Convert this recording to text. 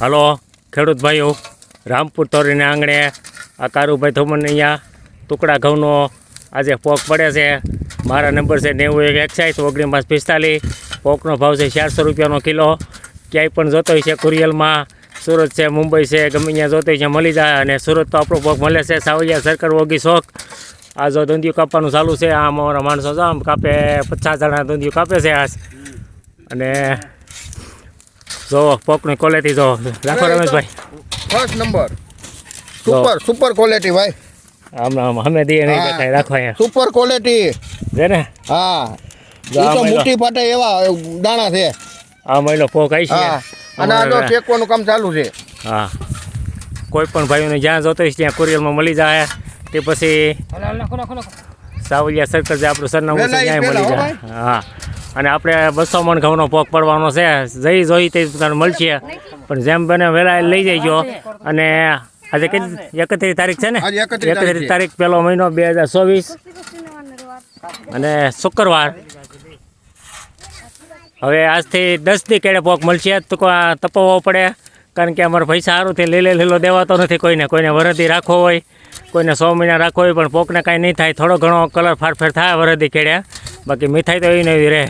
હાલો ખેડૂત ભાઈઓ, રામપુર તોરીને આંગણે આ કારુભાઈ થોમણને અહીંયા ટુકડા ઘઉંનો આજે પોક પડે છે. મારા નંબર છે 9161 પોકનો ભાવ છે 400 રૂપિયાનો કિલો. ક્યાંય પણ જોતો હોય છે કુરિયલમાં, સુરત છે, મુંબઈ છે, ગમે ત્યાં જોતો હોય છે મળી જાય. અને સુરત તો આપણો પોક મળે છે. સાવલિયા સર્કલ ઓગી શોખ. આ જો દૂંધિયું કાપવાનું ચાલુ છે. આમ અમારા માણસો જો આમ કાપે, 50 જણા દૂંધિયું કાપે છે આજ. અને જો પોકની ક્વોલિટી જો રાખો Rameshbhai, first number, super quality ભાઈ. આમ અમે દઈએ નહીં દેખાય, રાખો અહીંયા સુપર ક્વોલિટી છે ને. હા, ઈ તો મોટી પાટે એવા દાણા છે. આ મહિલો પોક આવી છે. અને આ તો શેકવાનું કામ ચાલુ છે. હા, કોઈ પણ ભાઈઓને જ્યાં જોતો હોય ત્યાં કુરિયરમાં મળી જાય. તે પછી સાવલિયા સર્કલ જે આપણું સરનામું છે ત્યાં મળી જાય. હા, અને આપણે 200 મણ ઘઉંનો પોક પડવાનો છે. જઈ જોઈ તે તમને મળશે, પણ જેમ બને વહેલા લઈ જઈજો. અને આજે કઈ 31 તારીખ છે ને, 31 તારીખ પહેલો મહિનો 2024 અને શુક્રવાર. હવે આજથી 10 દી કેળે પોક મળશે. તો તપાવવો પડે, કારણ કે અમારે પૈસા સારું લીલો દેવાતો નથી. કોઈને વરદી રાખવો હોય, કોઈને 100 મહિના રાખવો હોય, પણ પોકને કાંઈ નહીં થાય. થોડો ઘણો કલર ફારફેર થાય વરદી કેળે, બાકી મીઠાઈ તો એવી ને એવી રહે.